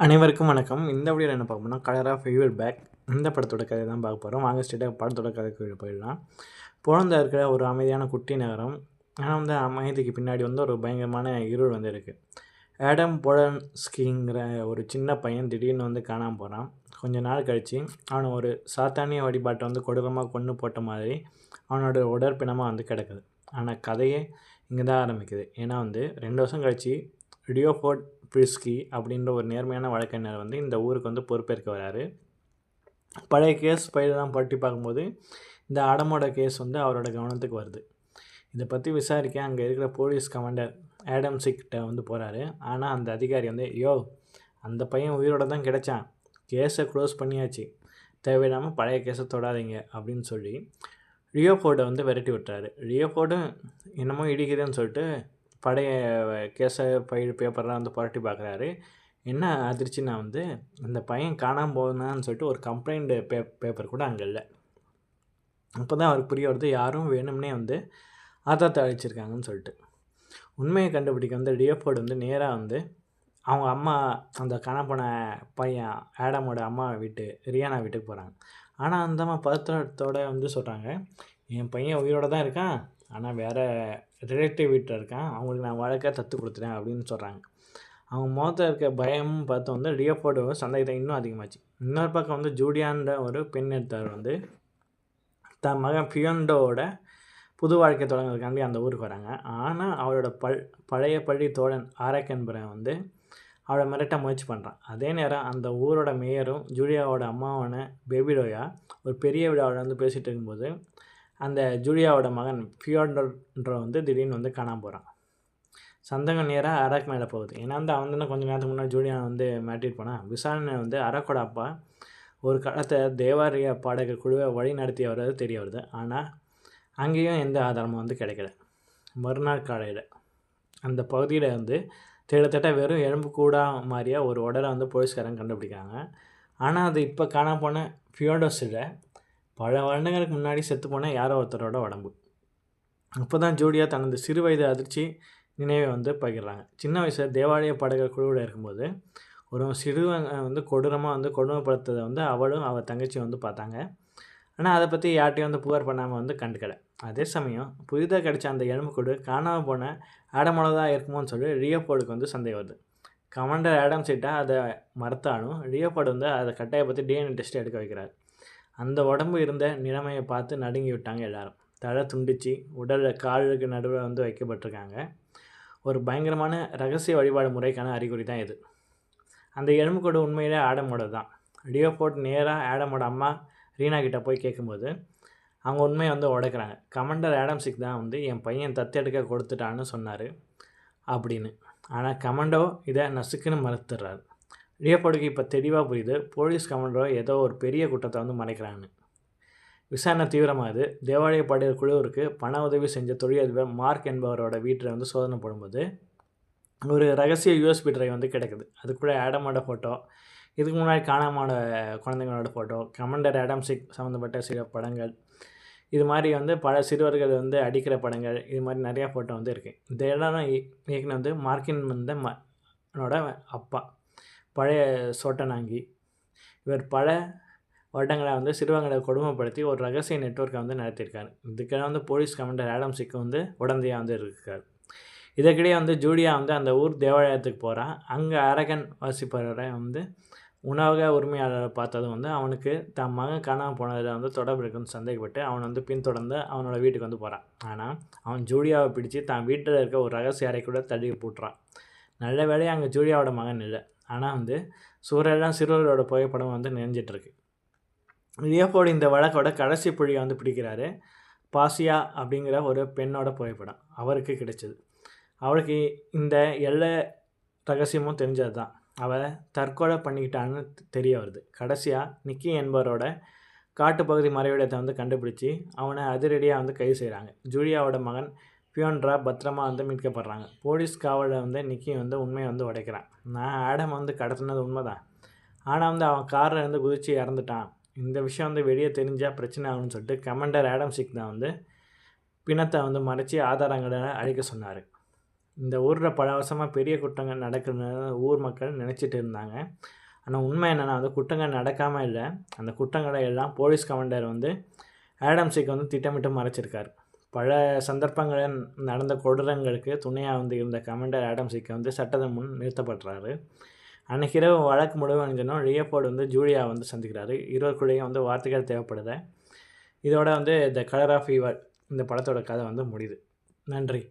அனைவருக்கும் வணக்கம். இந்த வீடியோவில் என்ன பார்க்க போறோம்னா, கலர் ஆஃப் யுவர் பேக் இந்த படத்தோட கதை தான் பார்க்க போகிறோம். வாங்க ஸ்ட்ரெயிட்டாக படத்தோட கதைக்கு போயிடலாம். போலந்தில் இருக்கிற ஒரு அமைதியான குட்டி நகரம். ஆனால் அமைதிக்கு பின்னாடி ஒரு பயங்கரமான இருள் இருக்குது. ஆடம் போலன்ஸ்கிங்கிற ஒரு சின்ன பையன் திடீர்னு காணாமல் போகிறான். கொஞ்ச நாள் கழித்து அவனை ஒரு சாத்தானிய வழிபாட்டை கொடூரமாக கொன்று போட்ட மாதிரி அவனோட உடற்பிணமாக கிடக்குது. ஆனால் கதையே இங்கே தான் ஆரம்பிக்குது. ஏன்னா 2 வருஷம் கழித்து லியோபோல்ட் பிரிஸ்கி அப்படின்ற ஒரு நேர்மையான வழக்கறிஞர் இந்த ஊருக்கு பொறுப்பேற்க வராரு. பழைய கேஸ் பயிரெல்லாம் பட்டி பார்க்கும்போது இந்த ஆடமோட கேஸ் அவரோட கவனத்துக்கு வருது. இதை பற்றி விசாரிக்க அங்கே இருக்கிற போலீஸ் கமாண்டர் ஆடம் சிக்கிட்ட போகிறாரு. ஆனால் அந்த அதிகாரி அந்த பையன் உயிரோடு தான் கிடைச்சான், கேஸை க்ளோஸ் பண்ணியாச்சு, தேவையில்லாமல் பழைய கேஸை தொடாதீங்க அப்படின்னு சொல்லி லியோபோல்ட்டை விரட்டி விட்டாரு. லியோபோல்ட்டும் என்னமோ இடிக்குதுன்னு சொல்லிட்டு பழைய கேஸை பேப்பர்லாம் புரட்டி பார்க்குறாரு. என்ன அதிர்ச்சின்னா அந்த பையன் காணாமல் போனான்னு சொல்லிட்டு ஒரு கம்ப்ளைண்ட் பேப்பர் கூட அங்கே இல்லை. அப்போ தான் அவருக்கு புரிய வருது, யாரும் வேணும்னே ஆதாரத்தை அழிச்சிருக்காங்கன்னு சொல்லிட்டு. உண்மையை கண்டுபிடிக்க லியோபோல்ட் நேராக அவங்க அம்மா, அந்த காணாம பையன் ஆடமோட அம்மா ரியானா வீட்டுக்கு போகிறாங்க. ஆனால் அந்த அம்மா பதற்றத்தோடு சொல்கிறாங்க, என் பையன் உயிரோடு தான் இருக்கான், ஆனால் வேறு ரிலேட்டிவ் வீட்டில் இருக்கான், அவங்களுக்கு நான் வழக்காக தத்து கொடுத்துட்டேன் அப்படின்னு சொல்கிறாங்க. அவங்க முகத்தில் இருக்க பயமும் பார்த்து லியோபோல்ட் சந்தேகத்தை இன்னும் அதிகமாச்சு. இன்னொரு பக்கம் ஜூலியான்ற ஒரு பெண் எடுத்தவர் தன் மகன் ஃபியோண்டோட புது வாழ்க்கை தொடங்குறதுக்காண்டி அந்த ஊருக்கு வராங்க. ஆனால் அவரோட பழைய பள்ளி தோழன் ஆரக் என்பவன் அவளை மிரட்ட முயற்சி பண்ணுறான். அதே நேரம் அந்த ஊரோட மேயரும் ஜூலியாவோட அம்மாவான பேபிலோயா ஒரு பெரிய விழாவில் பேசிகிட்டு இருக்கும்போது அந்த ஜூலியாவோட மகன் ஃபியோண்டோன்ற திடீர்னு காணாமல் போகிறான். சந்தேகம் நேராக அரக் மேலே போகுது. ஏன்னா அவன் கொஞ்சம் நேரத்துக்கு முன்னாடி ஜூலியா மாட்டிட்டு போனான். விசாரணை அரக்கோட அப்பா ஒரு காலத்தை தேவாரிய பாடகர் குழுவை வழி நடத்தி வர்றது தெரிய வருது. ஆனால் அங்கேயும் எந்த ஆதாரமும் கிடைக்கல. மறுநாள் காலையில் அந்த பகுதியில் கிட்டத்தட்ட வெறும் எலும்பு கூட மாதிரியா ஒரு உடலை போலீஸ்காரங்க கண்டுபிடிக்கிறாங்க. ஆனால் அது இப்போ காணாமல் போன ஃபியோண்டோஸில் பல வருடங்களுக்கு முன்னாடி செத்து போன யாரோ ஒருத்தரோட உடம்பு. அப்போ தான் ஜூலியா தனது சிறு வயது அதிர்ச்சி நினைவை பகிர்றாங்க. சின்ன வயசில் தேவாலய பாடகர் குழுவில் இருக்கும்போது ஒரு சிறுவன் கொடூரமாக கொடுமைப்படுத்ததை அவளும் அவள் தங்கச்சி பார்த்தாங்க. ஆனால் அதை பற்றி யார்ட்டையும் புகார் பண்ணாமல் கண்டுக்கலை. அதே சமயம் புதிதாக கிடைச்ச அந்த எலும்புக்கூடு காணாமல் போன ஆடமோட தான் இருக்குமோன்னு சொல்லி லியோபோல்டுக்கு சந்தேகம் வருது. கமாண்டர் ஆடம் சிட்டா அதை மறுத்தாலும் லியோபோல்ட் அதை கட்டாய பற்றி டிஎன்ஏ டெஸ்ட் எடுக்க வைக்கிறார். அந்த உடம்பு இருந்த நிலைமையை பார்த்து நடுங்கி விட்டாங்க எல்லாரும். தலை துண்டிச்சு உடலில் காலுக்கு நடுவில் வைக்கப்பட்டிருக்காங்க. ஒரு பயங்கரமான ரகசிய வழிபாடு முறைக்கான அறிகுறி தான் இது. அந்த எலும்புக்கூடு உண்மையிலே ஆடமோட தான். லியோபோல்ட் நேராக ஆடமோட அம்மா ரீனா கிட்டே போய் கேட்கும்போது அவங்க உண்மையை உடைக்கிறாங்க. கமாண்டர் ஆடம் சிக் தான் என் பையன் தத்தெடுக்க கொடுத்துட்டான்னு சொன்னார் அப்படின்னு. ஆனால் கமாண்டோ இதை நசுக்குன்னு மறுத்துடுறாரு. லியோபோல்டுக்கு இப்போ தெளிவாக புரியுது, போலீஸ் கமாண்டோ ஏதோ ஒரு பெரிய குற்றத்தை மறைக்கிறான்னு. விசாரணை தீவிரமாகுது. தேவாலய பாடகர் குழுவிற்கு பண உதவி செஞ்ச தொழிலதிபர் மார்க் என்பவரோட வீட்டில் சோதனை போடும்போது ஒரு ரகசிய யூஎஸ்பி டிரைவ் கிடைக்குது. அதுக்குள்ளே ஆடமோட ஃபோட்டோ, இதுக்கு முன்னாடி காணாமோட குழந்தைங்களோட ஃபோட்டோ, கமாண்டர் ஆடம் சிக் சம்மந்தப்பட்ட சில படங்கள், இது மாதிரி பல சிறுவர்கள் அடிக்கிற படங்கள், இது மாதிரி நிறையா ஃபோட்டோ இருக்குது. இந்த இடம் இயக்குன மார்க்கின் மன்னோட அப்பா, பழைய சோட்டனாங்கி. இவர் பல வருடங்களை சிறுவங்களை கொடுமைப்படுத்தி ஒரு ரகசிய நெட்வொர்க்கை நடத்தியிருக்காரு. இதுக்கெல்லாம் போலீஸ் கமாண்டர் ஆடம் சிக் உடந்தையாக இருக்கார். இதற்கிடையே ஜூலியா அந்த ஊர் தேவாலயத்துக்கு போகிறான். அங்கே அரகன் வாசிப்பவரை உணவக உரிமையாளரை பார்த்ததும் அவனுக்கு தன் மகன் காணாமல் போனதில் தொடர்பு இருக்குன்னு சந்தேகப்பட்டு அவன் பின்தொடர்ந்து அவனோட வீட்டுக்கு போகிறான். ஆனால் அவன் ஜூலியாவை பிடிச்சி தான் வீட்டில் இருக்க ஒரு ரகசிய அறைக்கூட தள்ளி போட்டுறான். நல்ல வேலையை அங்கே ஜூலியாவோட மகன் இல்லை. ஆனால் சூழலாம் சிறுவர்களோட புகைப்படம் நிறைஞ்சிட்ருக்கு. லியோபோல்ட் இந்த வழக்கோட கடைசி புள்ளியை பிடிக்கிறாரு. பாசியா அப்படிங்கிற ஒரு பெண்ணோட புகைப்படம் அவருக்கு கிடைச்சது. அவளுக்கு இந்த எல்லா ரகசியமும் தெரிஞ்சது தான். அவள் தற்கொலை பண்ணிக்கிட்டான்னு தெரிய வருது. கடைசியாக நிக்கி என்பவரோட காட்டுப்பகுதி மறைவிடத்தை கண்டுபிடிச்சி அவனை அதிரடியாக கைது செய்கிறாங்க. ஜூலியாவோட மகன் ஃபியோண்ட்ரா பத்திரமா மீட்கப்படுறாங்க. போலீஸ் காவலில் நிக்கி உண்மையை உடைக்கிறான். நான் ஆடம் கடத்தினது உண்மை தான், ஆனால் அவன் காரில் குதித்து இறந்துட்டான். இந்த விஷயம் வெளியே தெரிஞ்சால் பிரச்சனை ஆகும்னு சொல்லிட்டு கமாண்டர் ஆடம் சிக் தான் பிணத்தை மறைச்சி ஆதாரங்களை அழிக்க சொன்னார். இந்த ஊரில் பல வருஷமாக பெரிய குற்றங்கள் நடக்குதுன்னு ஊர் மக்கள் நினச்சிட்டு இருந்தாங்க. ஆனால் உண்மை என்னென்னா வந்து குற்றங்கள் நடக்காமல் இல்லை, அந்த குற்றங்களை எல்லாம் போலீஸ் கமாண்டர் வந்து ஆடம்ஸுக்கு வந்து திட்டமிட்டு மறைச்சிருக்கார். பல சந்தர்ப்பங்களில் நடந்த கொடூரங்களுக்கு துணையாக வந்து இருந்த கமாண்டர் ஆடம்ஸுக்கு வந்து சட்டத்தின் முன் நிறுத்தப்படுறாரு. அன்றைக்கி இரவு வழக்கு முடிவடைஞ்சோன்னா லியோபோல்ட் வந்து ஜூலியா வந்து சந்திக்கிறாரு. இருவருக்குள்ளேயும் வந்து வார்த்தைகள் தேவைப்படுது. இதோட வந்து த கலர் ஆஃப் ஃபீவர் இந்த படத்தோட கதை வந்து முடியுது. நன்றி.